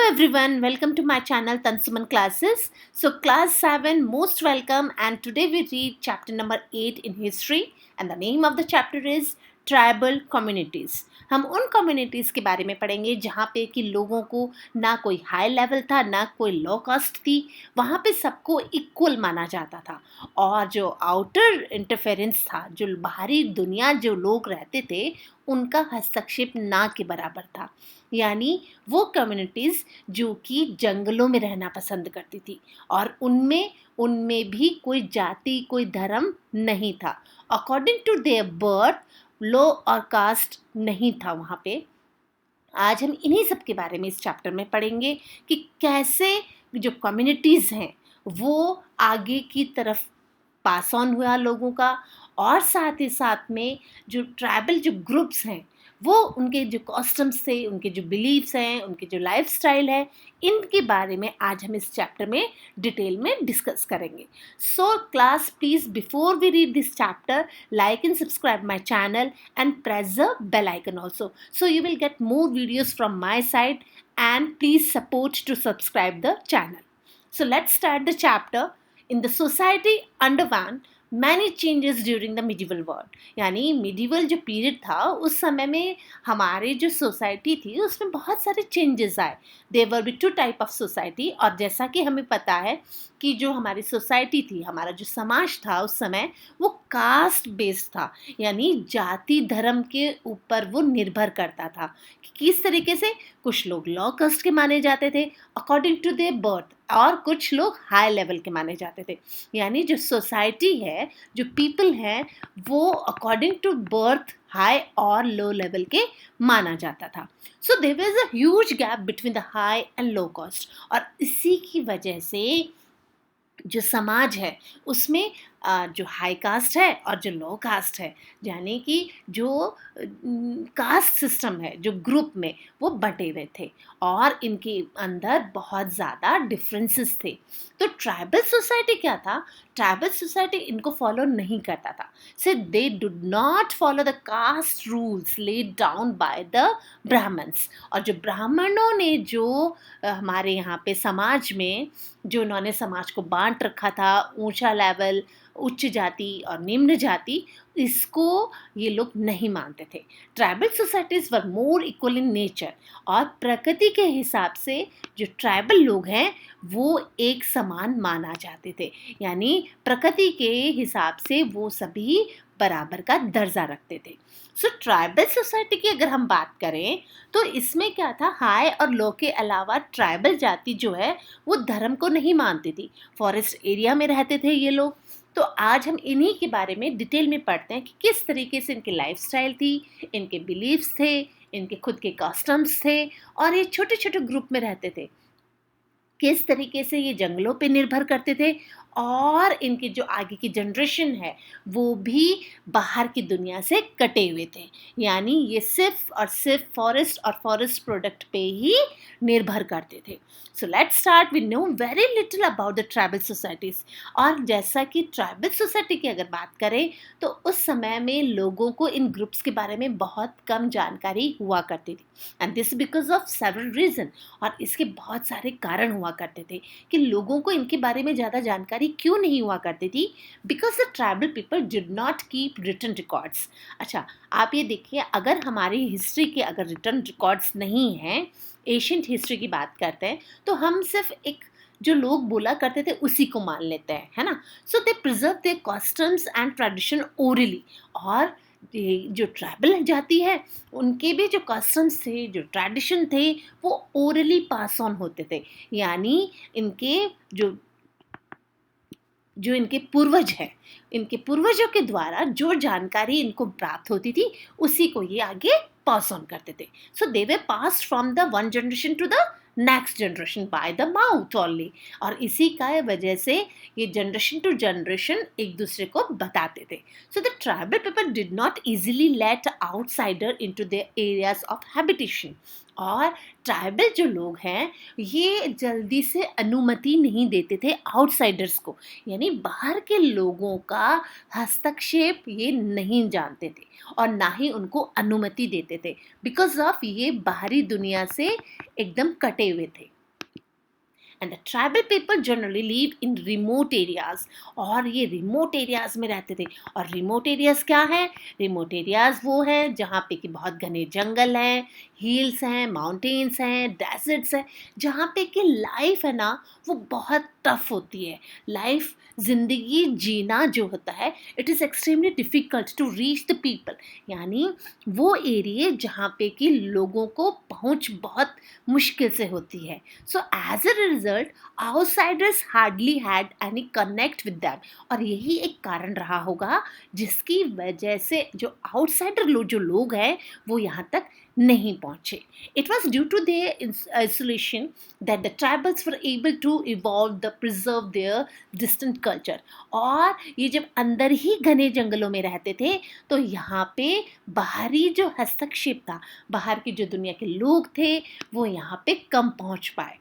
everyone, welcome to my channel Tansuman Classes. So class 7, most welcome, and today we read chapter number 8 in history, and the name of the chapter is tribal communities. हम उन communities के बारे में पढ़ेंगे जहाँ पे कि लोगों को ना कोई हाई लेवल था ना कोई लो कास्ट थी, वहाँ पे सबको इक्वल माना जाता था। और जो आउटर इंटरफेरेंस था, जो बाहरी दुनिया जो लोग रहते थे, उनका हस्तक्षेप ना के बराबर था। यानी वो कम्युनिटीज़ जो कि जंगलों में रहना पसंद करती थी और उनमें भी कोई जाति कोई धर्म नहीं था। अकॉर्डिंग टू देयर बर्थ लो और कास्ट नहीं था वहाँ पे। आज हम इन्हीं सब के बारे में इस चैप्टर में पढ़ेंगे कि कैसे जो कम्युनिटीज़ हैं वो आगे की तरफ पास ऑन हुआ लोगों का, और साथ ही साथ में जो ट्राइबल जो ग्रुप्स हैं वो उनके जो कस्टम्स थे, उनके जो बिलीव्स हैं, उनके जो लाइफस्टाइल है, इनके बारे में आज हम इस चैप्टर में डिटेल में डिस्कस करेंगे। So class please before we read this chapter like and subscribe my channel and press the bell icon also, so you will get more videos from my side, and please support to subscribe the channel. So let's start the chapter. In the society underwent many changes during the medieval world. यानी medieval जो period था उस समय में हमारे जो society थी उसमें बहुत सारे चेंजेस आए। There were be two type of society, और जैसा कि हमें पता है कि जो हमारी सोसाइटी थी, हमारा जो समाज था उस समय, वो कास्ट बेस्ड था, यानी जाति धर्म के ऊपर वो निर्भर करता था कि किस तरीके से कुछ लोग लो कास्ट के माने जाते थे अकॉर्डिंग टू देयर बर्थ, और कुछ लोग हाई लेवल के माने जाते थे। यानी जो सोसाइटी है, जो पीपल हैं, वो अकॉर्डिंग टू बर्थ हाई और लो लेवल के माना जाता था। So there was a huge gap between the high and low caste, और इसी की वजह से जो समाज है उसमें जो हाई कास्ट है और जो लो कास्ट है, यानी कि जो कास्ट सिस्टम है, जो ग्रुप में वो बटे हुए थे और इनके अंदर बहुत ज़्यादा डिफरेंसेस थे। तो ट्राइबल सोसाइटी क्या था? ट्राइबल सोसाइटी इनको फॉलो नहीं करता था। So they do not follow the caste rules laid down by the Brahmans. और जो ब्राह्मणों ने जो हमारे यहाँ पे समाज में जो उन्होंने समाज को बांट रखा था, ऊंचा लेवल, उच्च जाति और निम्न जाति, इसको ये लोग नहीं मानते थे। Tribal societies were more equal in nature, और प्रकृति के हिसाब से जो ट्राइबल लोग हैं वो एक समान माना जाते थे, यानी प्रकृति के हिसाब से वो सभी बराबर का दर्जा रखते थे। सो ट्राइबल सोसाइटी की अगर हम बात करें तो इसमें क्या था, हाई और लो के अलावा ट्राइबल जाति जो है वो धर्म को नहीं मानती थी। फॉरेस्ट एरिया में रहते थे ये लोग। तो आज हम इन्हीं के बारे में डिटेल में पढ़ते हैं कि किस तरीके से इनकी लाइफस्टाइल थी, इनके बिलीव्स थे, इनके खुद के कस्टम्स थे, और ये छोटे छोटे ग्रुप में रहते थे। किस तरीके से ये जंगलों पे निर्भर करते थे, और इनके जो आगे की जनरेशन है वो भी बाहर की दुनिया से कटे हुए थे, यानी ये सिर्फ और सिर्फ फॉरेस्ट और फॉरेस्ट प्रोडक्ट पे ही निर्भर करते थे। So let's start. We know very little about the tribal societies. और जैसा कि ट्राइबल सोसाइटी की अगर बात करें तो उस समय में लोगों को इन ग्रुप्स के बारे में बहुत कम जानकारी हुआ करती थी, and this because of several reason. और इसके बहुत सारे कारण हुआ करते थे कि लोगों को इनके बारे में ज़्यादा जानकारी क्यों नहीं हुआ करती थी, because the tribal people did not keep written records. अच्छा, आप ये देखिए, अगर हमारी हिस्ट्री के अगर रिटन रिकॉर्ड्स नहीं हैं, एशियंट हिस्ट्री की बात करते हैं, तो हम सिर्फ एक जो लोग बोला करते थे उसी को मान लेते हैं, है ना। So they preserve their customs and tradition orally. और ये जो ट्राइबल जाति है उनके भी जो कस्टम्स थे, जो ट्रेडिशन थे, वो ओरली पास ऑन होते थे, यानी इनके जो इनके पूर्वज हैं, इनके पूर्वजों के द्वारा जो जानकारी इनको प्राप्त होती थी उसी को ये आगे पास ऑन करते थे। So they were passed from the one generation to the next generation by the mouth only. और इसी का वजह से ये जनरेशन टू जनरेशन एक दूसरे को बताते थे। So the tribal people did not easily let outsider into their areas of habitation. और ट्राइबल जो लोग हैं ये जल्दी से अनुमति नहीं देते थे आउटसाइडर्स को, यानी बाहर के लोगों का हस्तक्षेप ये नहीं जानते थे और ना ही उनको अनुमति देते थे, बिकॉज ऑफ ये बाहरी दुनिया से एकदम कटे हुए थे। And the tribal people generally live in remote areas, और ये रिमोट एरियाज में रहते थे। और रिमोट एरियाज क्या है? रिमोट एरियाज वो है जहाँ पे कि बहुत घने जंगल हैं, हिल्स हैं, माउंटेन्स हैं, डेजर्ट्स हैं, जहाँ पे कि लाइफ है ना वो बहुत टफ होती है। लाइफ, ज़िंदगी जीना जो होता है, it is extremely difficult to reach the people, यानी वो एरिया जहाँ पे कि लोगों को पहुँच बहुत मुश्किल से होती है। So as a result outsiders hardly had any connect with them, और यही एक कारण रहा होगा जिसकी वजह से जो आउटसाइडर जो लोग हैं वो यहाँ तक नहीं पहुँचे। It was due to their isolation that the tribals were able to evolve the preserve their distant culture. और ये जब अंदर ही घने जंगलों में रहते थे तो यहाँ पे बाहरी जो हस्तक्षेप था, बाहर की जो दुनिया के लोग थे वो यहाँ पे कम पहुँच पाए।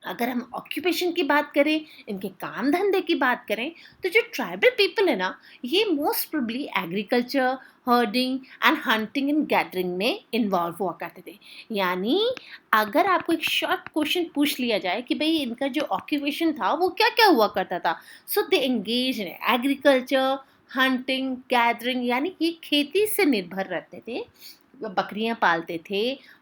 अगर हम ऑक्यूपेशन की बात करें, इनके काम धंधे की बात करें, तो जो ट्राइबल पीपल है ना, ये most probably agriculture, herding and hunting and gathering में इन्वॉल्व हुआ करते थे। यानी अगर आपको एक शॉर्ट क्वेश्चन पूछ लिया जाए कि भाई इनका जो ऑक्यूपेशन था वो क्या क्या हुआ करता था, so they engage in agriculture, hunting, gathering, यानी ये खेती से निर्भर रहते थे, बकरियां पालते थे,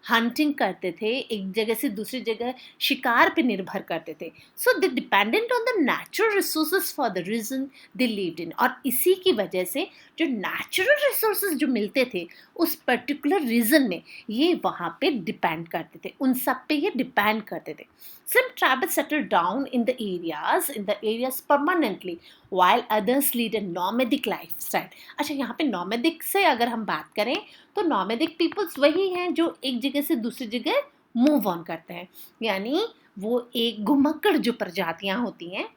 हंटिंग करते थे, एक जगह से दूसरी जगह शिकार पे निर्भर करते थे। So they dependent on the natural resources for the region they lived in, और इसी की वजह से जो नेचुरल रिसोर्सेज जो मिलते थे उस पर्टिकुलर रीजन में, ये वहाँ पे डिपेंड करते थे, उन सब पे ये डिपेंड करते थे। Some tribes settled down in the areas permanently, while others lead a nomadic lifestyle. अच्छा, यहाँ पे nomadic से अगर हम बात करें तो nomadic peoples वही हैं जो एक जगह से दूसरी जगह मूव ऑन करते हैं, यानी वो एक घुमक्कड़ जो प्रजातियां होती हैं,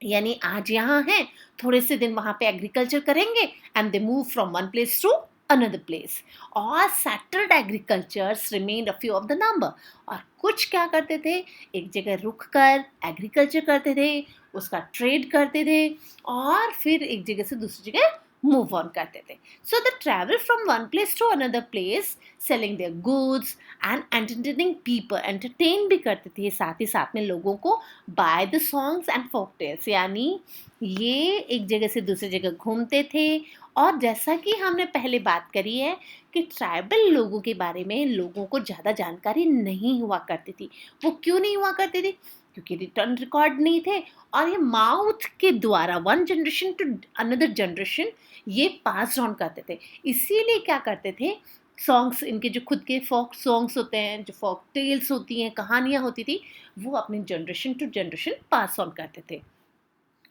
यानी आज यहाँ हैं, थोड़े से दिन वहाँ पे एग्रीकल्चर करेंगे and they move from one place to another place. और settled agricultures remain a few of the number, और कुछ क्या करते थे, एक जगह रुक कर एग्रीकल्चर करते थे, उसका ट्रेड करते थे, और फिर एक जगह से दूसरी जगह मूव ऑन करते थे। So the travel from one place to another place, selling their goods and entertaining people, entertain भी करते थे साथ ही साथ में लोगों को by the songs and folk tales, यानी ये एक जगह से दूसरी जगह घूमते थे। और जैसा कि हमने पहले बात करी है कि ट्राइबल लोगों के बारे में लोगों को ज़्यादा जानकारी नहीं हुआ करती थी। वो क्यों नहीं हुआ करती थी? क्योंकि रिटर्न रिकॉर्ड नहीं थे, और ये माउथ के द्वारा one generation to another generation ये पास ऑन करते थे। इसीलिए क्या करते थे, सॉन्ग्स, इनके जो खुद के फोक सॉन्ग्स होते हैं, जो फोक टेल्स होती हैं, कहानियाँ होती थी, वो अपनी generation to generation pass on करते थे।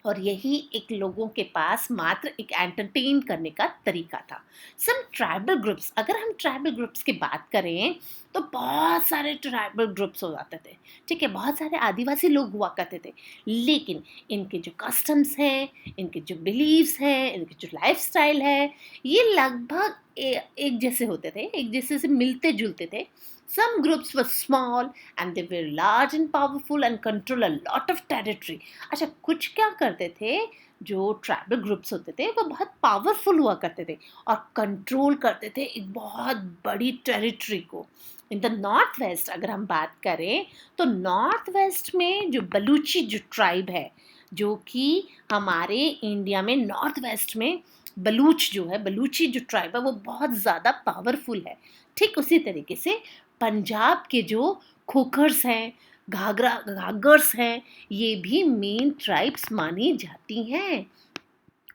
और यही एक लोगों के पास मात्र एक एंटरटेन करने का तरीका था। सम ट्राइबल ग्रुप्स, अगर हम ट्राइबल ग्रुप्स की बात करें तो बहुत सारे ट्राइबल ग्रुप्स हो जाते थे, ठीक है, बहुत सारे आदिवासी लोग हुआ करते थे, लेकिन इनके जो कस्टम्स हैं, इनके जो बिलीव्स हैं, इनके जो लाइफस्टाइल है, ये लगभग एक जैसे होते थे, एक जैसे से मिलते जुलते थे। Some groups were small and they were large and powerful and control a lot of territory. अच्छा, कुछ क्या करते थे, जो ट्राइबल ग्रुप्स होते थे वो बहुत पावरफुल हुआ करते थे और कंट्रोल करते थे एक बहुत बड़ी टेरिटरी को। इन द नॉर्थ वेस्ट अगर हम बात करें तो नॉर्थ वेस्ट में जो बलूची जो ट्राइब है, जो कि हमारे इंडिया में नॉर्थ वेस्ट में बलूच जो है, बलूची जो ट्राइब है वो बहुत ज़्यादा पावरफुल है। ठीक उसी तरीके से पंजाब के जो खोखर्स हैं, घाघर्स हैं, ये भी मेन ट्राइब्स मानी जाती हैं।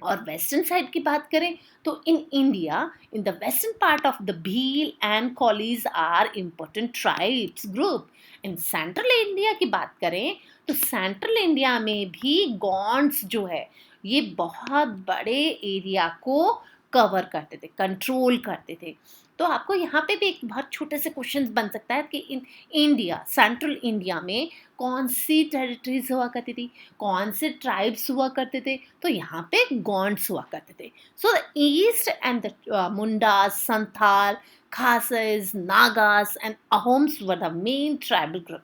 और वेस्टर्न साइड की बात करें तो in India, in the western part of the Bhil and Kolis are important tribes group. In central India की बात करें तो सेंट्रल इंडिया में भी गॉन्ड्स जो है ये बहुत बड़े एरिया को कवर करते थे, कंट्रोल करते थे। तो आपको यहाँ पे भी एक बहुत छोटे से क्वेश्चन बन सकता है कि इन इंडिया, सेंट्रल इंडिया में कौन सी टेरिटरीज हुआ करती थी, कौन से ट्राइब्स हुआ करते थे, तो यहाँ पे गॉन्ड्स हुआ करते थे। So the east and the Mundas, Santhal, Khasis, Nagas and Ahoms were the main tribal group.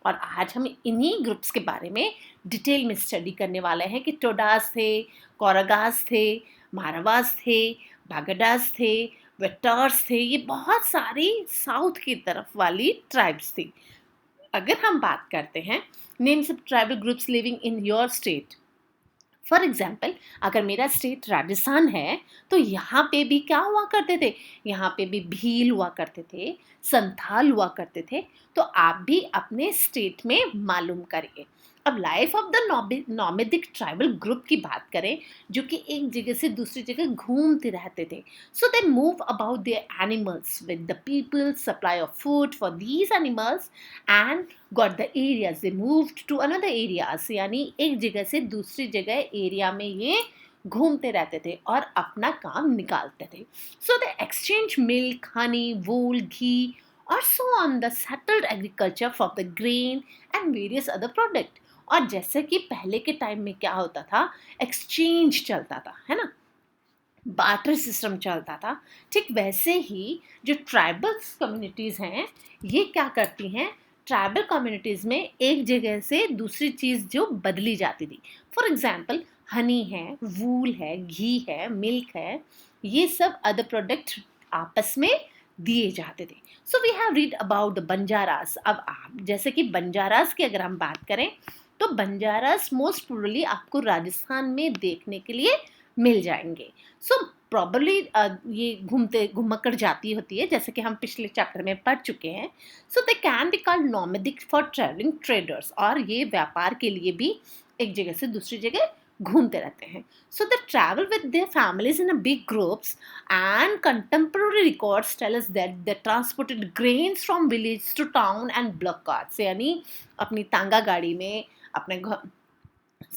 और आज हम इन्हीं ग्रुप्स के बारे में डिटेल में स्टडी करने वाले हैं कि टोडास थे, कोरागास थे, मारवास थे, बागडास थे, वेटर्स थे, ये बहुत सारी साउथ की तरफ वाली ट्राइब्स थी। अगर हम बात करते हैं names of tribal groups living in your state, for example अगर मेरा स्टेट राजस्थान है तो यहाँ पे भी क्या हुआ करते थे, यहाँ पे भी भील हुआ करते थे, संथाल हुआ करते थे। तो आप भी अपने स्टेट में मालूम करिए। अब life of the nomadic tribal group की बात करें, जो कि एक जगह से दूसरी जगह घूमते रहते थे। So they move about their animals with the people, supply of food for these animals and got the areas, they moved to another areas, यानी एक जगह से दूसरी जगह एरिया में ये घूमते रहते थे और अपना काम निकालते थे। सो दे एक्सचेंज मिल्क, हनी, वूल, घी और so on the settled agriculture for the grain and various other product. और जैसे कि पहले के टाइम में क्या होता था, एक्सचेंज चलता था, है ना, बार्टर सिस्टम चलता था। ठीक वैसे ही जो ट्राइबल कम्युनिटीज़ हैं, ये क्या करती हैं, ट्राइबल कम्युनिटीज़ में एक जगह से दूसरी चीज़ जो बदली जाती थी। फॉर एग्जांपल हनी है, वूल है, घी है, मिल्क है, ये सब अदर प्रोडक्ट आपस में दिए जाते थे। So we have read about the Banjaras. अब आप जैसे कि बंजारास की अगर हम बात करें तो बंजारास मोस्ट प्रोबेबली आपको राजस्थान में देखने के लिए मिल जाएंगे। सो प्रॉबली ये घूमते घुमक्कड़ जाती होती है, जैसे कि हम पिछले चैप्टर में पढ़ चुके हैं। So they can be called nomadic for travelling traders, और ये व्यापार के लिए भी एक जगह से दूसरी जगह घूमते रहते हैं। So they travel with their families in a big groups and contemporary records tell us that they transported grains from village to town and bullock carts, यानी अपनी तांगा गाड़ी में अपने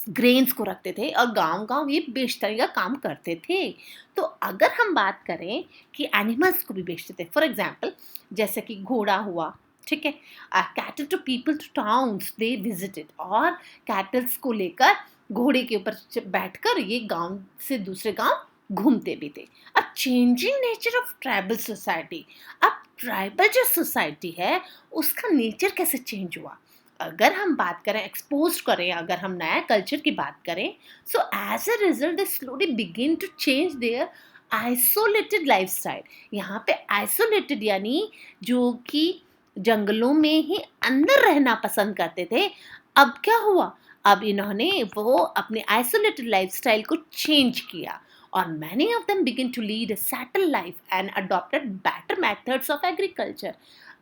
ग्रेन्स को रखते थे और गांव-गांव ये बेचने का काम करते थे। तो अगर हम बात करें कि एनिमल्स को भी बेचते थे, फॉर एग्जांपल जैसे कि घोड़ा हुआ, ठीक है, cattle to people to towns they visited, और कैटल्स को लेकर घोड़े के ऊपर बैठकर ये गांव से दूसरे गांव घूमते भी थे। अब changing nature of tribal society, अब ट्राइबल जो सोसाइटी है उसका नेचर कैसे चेंज हुआ। अगर हम बात करें, एक्सपोज करें, अगर हम नया कल्चर की बात करें, so as a result they slowly begin to change their isolated lifestyle. यहाँ पे आइसोलेटेड यानी जो कि जंगलों में ही अंदर रहना पसंद करते थे, अब क्या हुआ, अब इन्होंने वो अपने आइसोलेटेड लाइफस्टाइल को चेंज किया और many of them begin to lead a settle life and adopted better methods of agriculture.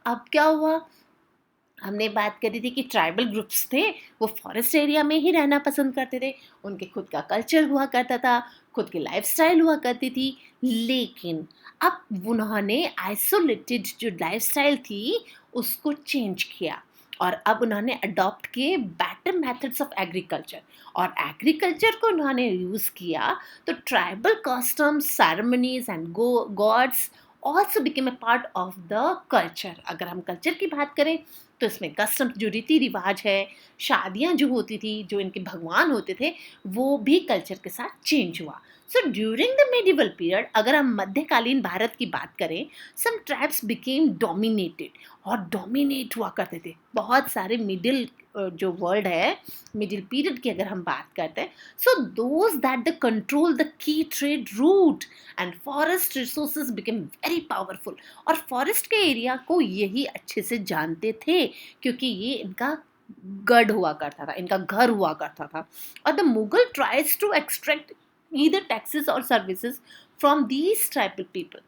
अब क्या हुआ, हमने बात करी थी कि ट्राइबल ग्रुप्स थे वो फॉरेस्ट एरिया में ही रहना पसंद करते थे, उनके खुद का कल्चर हुआ करता था, खुद की लाइफस्टाइल हुआ करती थी। लेकिन अब उन्होंने आइसोलेटेड जो लाइफस्टाइल थी उसको चेंज किया और अब उन्होंने अडॉप्ट किए बेटर मेथड्स ऑफ एग्रीकल्चर, और एग्रीकल्चर को उन्होंने यूज़ किया तो tribal customs, ceremonies and gods also became a part of the culture. अगर हम कल्चर की बात करें तो इसमें कस्टम, जो रीति रिवाज है, शादियाँ जो होती थी, जो इनके भगवान होते थे, वो भी कल्चर के साथ चेंज हुआ। So during the medieval period, अगर हम मध्यकालीन भारत की बात करें, सम ट्राइब्स बिकेम डोमिनेटेड, और डोमिनेट हुआ करते थे बहुत सारे मिडिल जो वर्ल्ड है, मिडिल पीरियड की अगर हम बात करते हैं, so those that the control the key trade route and forest resources became very powerful, और फॉरेस्ट के एरिया को यही अच्छे से जानते थे क्योंकि ये इनका गढ़ हुआ करता था, इनका घर हुआ करता था। और the Mughal tries to extract either taxes or services from these tribal people.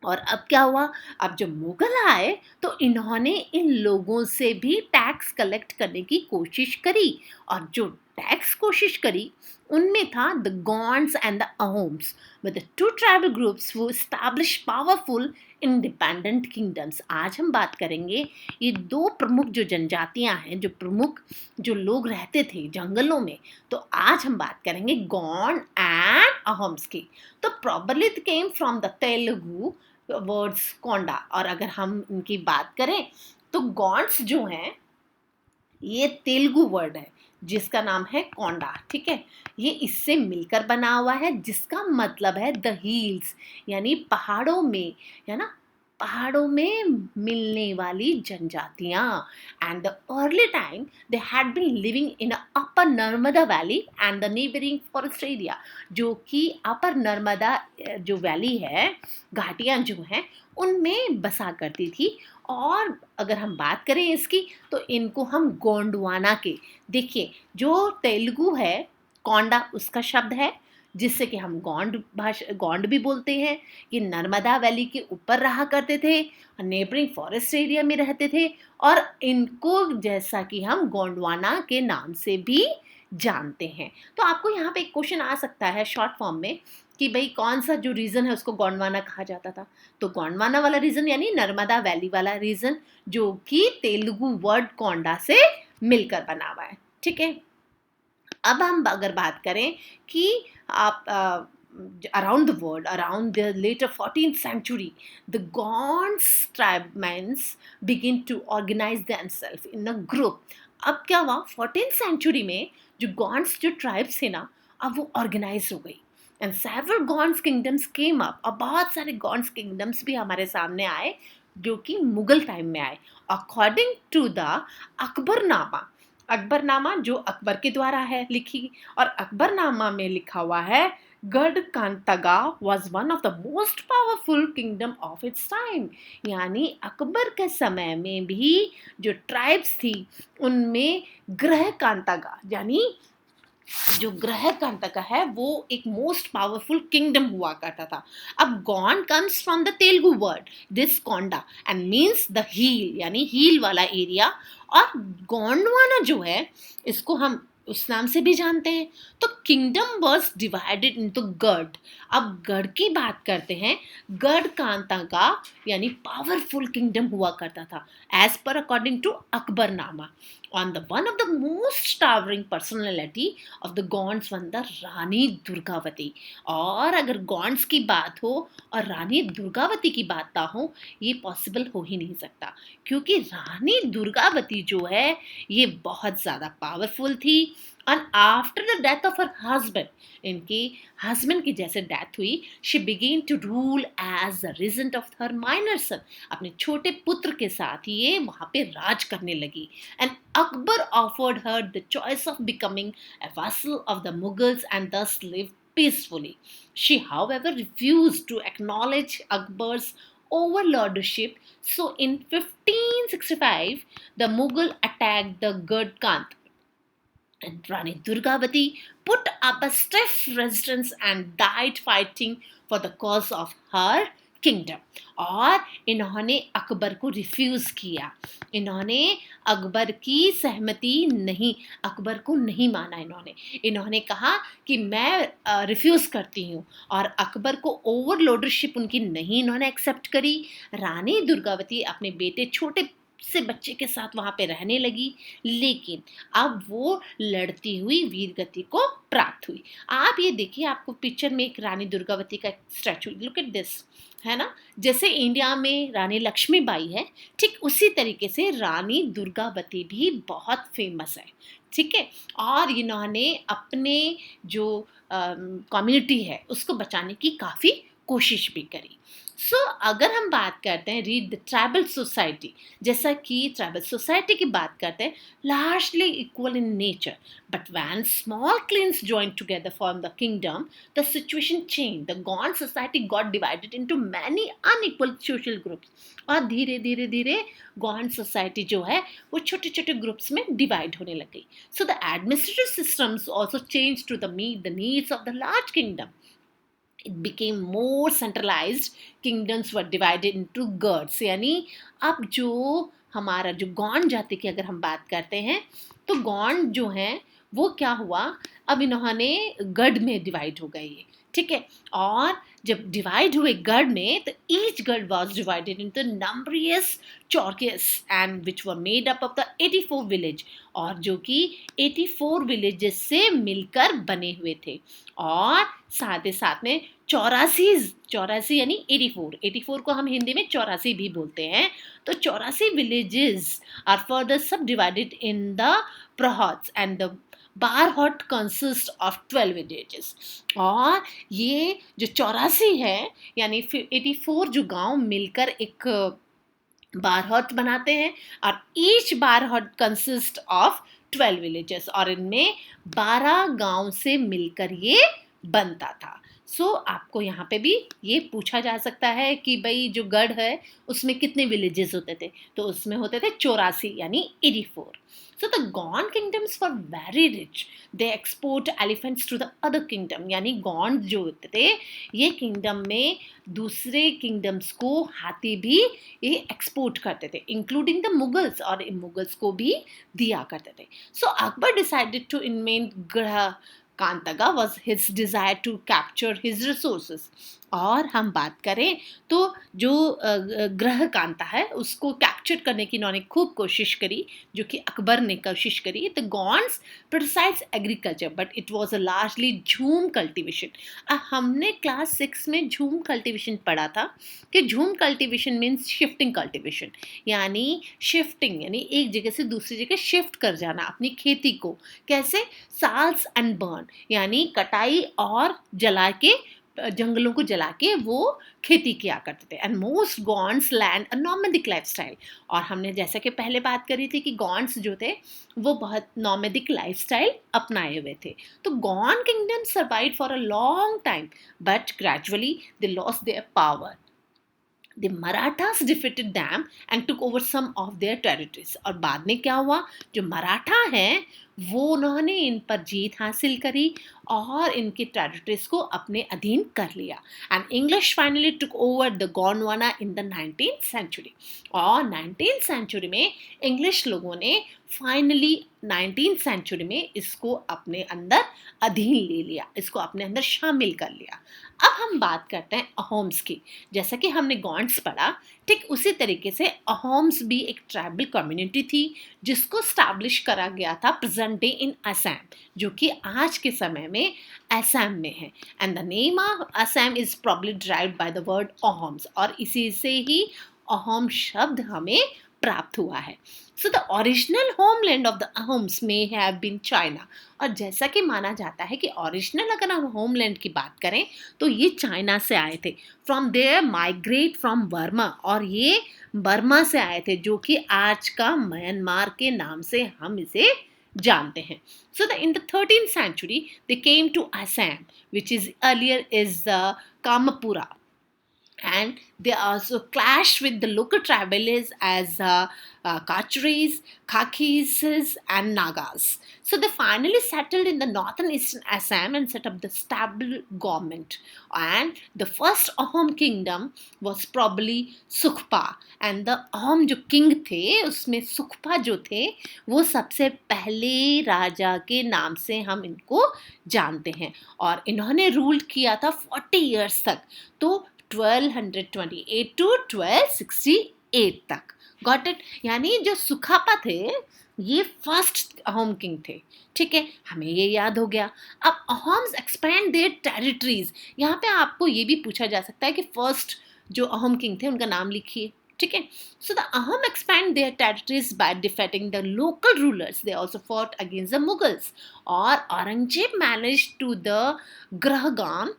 और अब क्या हुआ, अब जब मुगल आए तो इन्होंने इन लोगों से भी टैक्स कलेक्ट करने की कोशिश करी, और जो टैक्स कोशिश करी उनमें था the Gonds and the Ahoms, with the two tribal groups वो एस्टैब्लिश पावरफुल इंडिपेंडेंट किंगडम्स। आज हम बात करेंगे ये दो प्रमुख जो जनजातियां हैं, जो प्रमुख जो लोग रहते थे जंगलों में, तो आज हम बात करेंगे गॉन्ड एंड अहोम्स की। तो probably it came from the Telugu words konda, और अगर हम इनकी बात करें तो गॉन्ड्स जो हैं ये तेलुगु वर्ड है जिसका नाम है कोंडा, ठीक है, ये इससे मिलकर बना हुआ है जिसका मतलब है द हिल्स, यानी पहाड़ों में, है ना, पहाड़ों में मिलने वाली जनजातियां। And the early time they had been living in upper Narmada valley and the neighbouring forest area, जो कि अपर नर्मदा जो वैली है, घाटियां जो हैं, उनमें बसा करती थी। और अगर हम बात करें इसकी, तो इनको हम गोंडवाना के, देखिए जो तेलुगु है, कोंडा उसका शब्द है, जिससे कि हम गोंड भी बोलते हैं। ये नर्मदा वैली के ऊपर रहा करते थे, नेबरिंग फॉरेस्ट एरिया में रहते थे, और इनको जैसा कि हम गोंडवाना के नाम से भी जानते हैं। तो आपको यहाँ पे एक क्वेश्चन आ सकता है शॉर्ट फॉर्म में कि भाई कौन सा जो रीजन है उसको गोंडवाना कहा जाता था। तो गोंडवाना वाला रीजन यानी नर्मदा वैली वाला रीजन, जो कि तेलुगु वर्ड कोंडा से मिलकर बना हुआ है। ठीक है, अब हम अगर बात करें कि आप around the world, around the later 14th century, the Gonds tribesmen begin to organize themselves in a group. अब क्या हुआ, 14th सेंचुरी में जो गॉन्ड्स जो ट्राइब्स थे ना, अब वो ऑर्गेनाइज हो गई। And several Gonds kingdoms came up, और बहुत सारे गॉन्ड्स किंगडम्स भी हमारे सामने आए, जो कि मुगल टाइम में आए, according to the Akbarnama. Akbarnama जो अकबर के द्वारा है लिखी, और अकबरनामा में लिखा हुआ है, गढ़कांतगा was one of the most powerful kingdom of its time। यानी अकबर के समय में भी जो ट्राइब्स थी, उनमें ग्रहकांतगा यानी जो ग्रहकांतका है वो एक मोस्ट पावरफुल किंगडम हुआ करता था। अब Gond comes from the Telugu word this Konda and means the hill, यानी हील वाला एरिया। और गोंडवाना जो है, इसको हम उस नाम से भी जानते हैं। तो किंगडम वाज डिवाइडेड इनटू गढ़। अब गढ़ की बात करते हैं, गढ़ कांता का यानी पावरफुल किंगडम हुआ करता था, as per according to Akbarnama. On the one of the most towering personality of the Gonds one the Rani Durgavati. और अगर गॉन्ड्स की बात हो और रानी दुर्गावती की बात ना हो, ये पॉसिबल हो ही नहीं सकता, क्योंकि रानी दुर्गावती जो है ये बहुत ज़्यादा पावरफुल थी। And after the death of her husband, इनकी हस्बैंड की जैसे डेथ हुई, she began to rule as the regent of her minor son. अपने छोटे पुत्र के साथ ये वहाँ पे राज करने लगी। And Akbar offered her the choice of becoming a vassal of the Mughals and thus live peacefully. She, however, refused to acknowledge Akbar's overlordship. So, in 1565, the Mughal attacked the Gurd Kant, and Rani Durgavati put up a stiff resistance and died fighting for the cause of her kingdom. और इन्होंने अकबर को refuse किया, इन्होंने अकबर की सहमति नहीं, अकबर को नहीं माना। इन्होंने कहा कि मैं रिफ्यूज करती हूँ, और अकबर को ओवरलोडरशिप उनकी नहीं इन्होंने एक्सेप्ट करी। रानी दुर्गावती अपने बेटे छोटे से बच्चे के साथ वहाँ पे रहने लगी, लेकिन अब वो लड़ती हुई वीर गति को प्राप्त हुई। आप ये देखिए, आपको पिक्चर में एक रानी दुर्गावती का स्टैचू, लुक एट दिस, है ना, जैसे इंडिया में रानी लक्ष्मीबाई है, ठीक उसी तरीके से रानी दुर्गावती भी बहुत फेमस है। ठीक है, और इन्होंने अपने जो कम्युनिटी है उसको बचाने की काफ़ी कोशिश भी करी। सो अगर हम बात करते हैं रीड द ट्राइबल सोसाइटी, जैसा कि ट्राइबल सोसाइटी की बात करते हैं, largely equal in nature, but when small clans join together form the kingdom, the situation change. The Gond society got divided into many unequal social groups. और धीरे धीरे धीरे गॉन्ड सोसाइटी जो है वो छोटे छोटे ग्रुप्स में डिवाइड होने लग गई। So the administrative systems also change to the meet the needs of the large kingdom. It became more centralized. Kingdoms were divided into garhs, यानी अब जो हमारा जो गौंड जाति की अगर हम बात करते हैं, तो गौंड जो हैं वो क्या हुआ, अब इन्होंने गढ़ में डिवाइड हो गए, ठीक है। और जब डिवाइड हुए गढ़ में, तो each garh was divided into numerous चौरकेस and which were made up of the 84 village, और जो कि 84 विलेजेस से मिलकर बने हुए थे। और साथ ही साथ में 84 यानी 84 को हम हिंदी में 84 भी बोलते हैं। तो 84 villages are further subdivided in the प्रहद्स, and the barhot consist of 12 villages. और ये जो 84 है यानी 84 जो गांव मिलकर एक बारहट बनाते हैं, और each Barhat consist of 12 villages, और इनमें 12 गांव से मिलकर ये बनता था। आपको यहाँ पे भी ये पूछा जा सकता है कि भाई जो गढ़ है उसमें कितने विलेजेस होते थे, तो उसमें होते थे 84 यानी 84। So the Gond kingdoms were very rich. They export elephants to the other kingdom. यानी गॉन्ड जो होते थे ये किंगडम में दूसरे किंगडम्स को हाथी भी ये एक्सपोर्ट करते थे, इंक्लूडिंग द मुगल्स, और मुगल्स को भी दिया करते थे। So Akbar decided to invent Garha Katanga was his desire to capture his resources. और हम बात करें तो जो ग्रह कांता है उसको कैप्चर करने की इन्होंने खूब कोशिश करी, जो कि अकबर ने कोशिश करी। The Gonds besides agriculture but it was a largely jhum cultivation. हमने क्लास 6 में झूम कल्टिवेशन पढ़ा था कि jhum cultivation means shifting cultivation, यानी शिफ्टिंग यानी एक जगह से दूसरी जगह शिफ्ट कर जाना अपनी खेती को। कैसे? साल्स एंड बर्न यानी कटाई और जला के, जंगलों को जला के वो खेती किया करते थे। And most Gonds land a nomadic lifestyle. और हमने जैसा कि पहले बात करी थी कि गॉन्ड्स जो थे वो बहुत नॉमेडिक लाइफस्टाइल अपनाए हुए थे। तो Gond kingdom survive for a long time but gradually they lost their power. The Marathas defeated them and took over some of their territories। और बाद में क्या हुआ, जो मराठा हैं वो उन्होंने इन पर जीत हासिल करी और इनके टेरिटरीज को अपने अधीन कर लिया। And English finally took over the Gondwana in the 19th century. और 19th सेंचुरी में इंग्लिश लोगों ने फाइनली 19th सेंचुरी में इसको अपने अंदर अधीन ले लिया, इसको अपने अंदर शामिल कर लिया। अब हम बात करते हैं अहोम्स की। जैसा कि हमने गॉन्ड्स पढ़ा, ठीक उसी तरीके से अहोम्स भी एक ट्राइबल कम्युनिटी थी जिसको स्टैब्लिश करा गया था प्रेजेंट डे इन असम, जो कि आज के समय में असम में है। And the name of Assam is probably derived by the word Ahoms, और इसी से ही अहोम शब्द हमें प्राप्त हुआ है। So the original homeland of the Ahoms may have been China. और जैसा कि माना जाता है कि ओरिजिनल अगर हम होमलैंड की बात करें तो ये चाइना से आए थे। From there migrate from Burma, और ये बर्मा से आए थे जो कि आज का म्यांमार के नाम से हम इसे जानते हैं। So the in the 13th century they came to Assam which is earlier is Kamrupa, and they also clashed with the local tribals as Kachuris, Khakis, and Nagas. So they finally settled in the northern eastern Assam and set up the stable government. And the first Ahom kingdom was probably Sukhpa. And the Ahom जो king थे उसमें सुखपा जो थे वो सबसे पहले राजा के नाम से हम इनको जानते हैं, और इन्होंने रूल किया था 40 years तक, तो 1228 to 1268 तक। Got it? यानी जो सुखापा थे ये फर्स्ट अहोम किंग थे। ठीक है, हमें ये याद हो गया। अब अहोम्स एक्सपैंड देयर टेरिटरीज। यहाँ पे आपको ये भी पूछा जा सकता है कि फर्स्ट जो अहोम किंग थे उनका नाम लिखिए। ठीक है, so the Ahom expand their territories by defeating the local rulers. They also fought against the Mughals, और Aurangzeb manage to the Garhgaon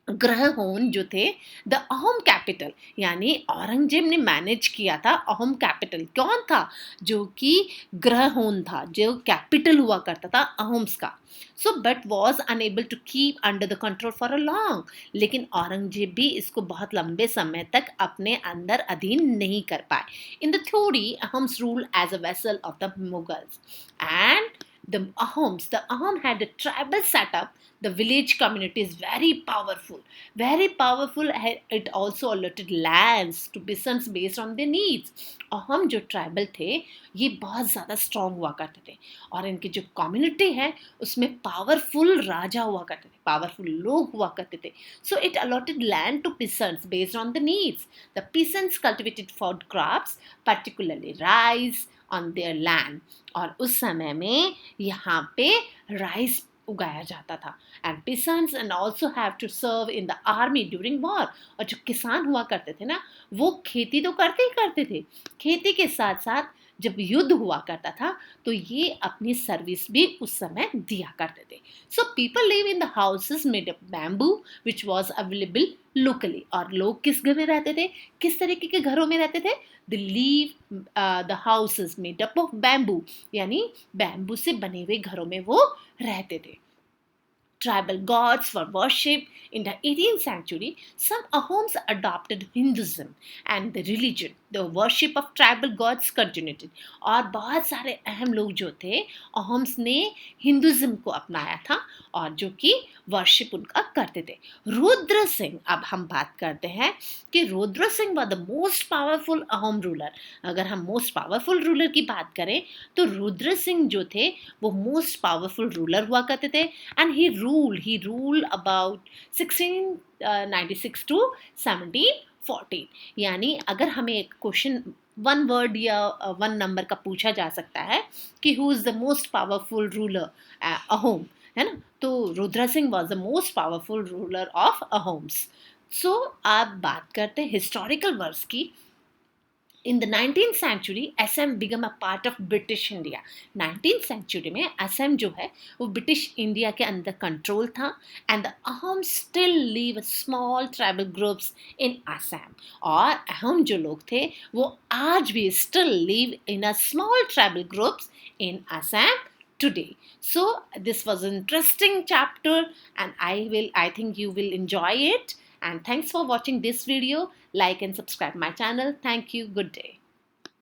ग्रहहोन जो थे द अहोम कैपिटल, यानी औरंगजेब ने मैनेज किया था अहोम कैपिटल। कौन था? जो कि ग्रहहोन था, जो कैपिटल हुआ करता था अहोम्स का। So but was unable to keep under the control for a long. लेकिन औरंगजेब भी इसको बहुत लंबे समय तक अपने अंदर अधीन नहीं कर पाए। In the theory Ahoms rule as a vassal of the Mughals and the Ahom had a tribal setup. The village community is very powerful. It also allotted lands to peasants based on their needs. अहम जो tribal थे ये बहुत ज़्यादा strong हुआ करते थे, और इनकी जो कम्युनिटी है उसमें पावरफुल राजा हुआ करते थे, पावरफुल लोग हुआ करते थे। So it allotted land to peasants based on the needs. The peasants cultivated food crops, particularly rice, on their land. और उस समय में यहाँ पे राइस उगाया जाता था। And peasants and also have to serve in the army during war। और जो किसान हुआ करते थे ना वो खेती तो करते ही करते थे, खेती के साथ साथ जब युद्ध हुआ करता था तो ये अपनी सर्विस भी उस समय दिया करते थे. So people live in the houses made of bamboo which was available locally. और लोग किस घर में रहते थे, किस तरीके के घरों में रहते थे? They live the houses made up of bamboo, यानी बैम्बू से बने हुए घरों में वो रहते थे. Tribal gods were worshipped. In the 18th century, some Ahoms adopted Hinduism and the religion. The worship of tribal gods continued. और बहुत सारे अहम लोग जो थे अहोम्स ने हिंदुज़म को अपनाया था और जो कि वर्शिप उनका करते थे. रुद्र सिंह, अब हम बात करते हैं कि Rudra Singh was the most powerful Ahom ruler. अगर हम मोस्ट पावरफुल रूलर की बात करें तो रुद्र सिंह जो थे वो मोस्ट पावरफुल रूलर हुआ करते थे. And he ruled about 1696 to 1714. यानी अगर हमें एक क्वेश्चन वन वर्ड या वन नंबर का पूछा जा सकता है कि who is the most powerful ruler Ahom, है ना, तो Rudra Singh was the most powerful ruler of Ahoms. So आप बात करते हैं हिस्टोरिकल वर्ड्स की. In the 19th century, Assam became a part of British India. 19th century में असम जो है वो ब्रिटिश इंडिया के अंदर कंट्रोल था. and the Ahom still live small tribal groups in Assam. और अहोम जो लोग थे वो आज भी still live in a small tribal groups in Assam today. So this was an interesting chapter and I think you will enjoy it. And thanks for watching this video. Like and subscribe my channel. Thank you. Good day.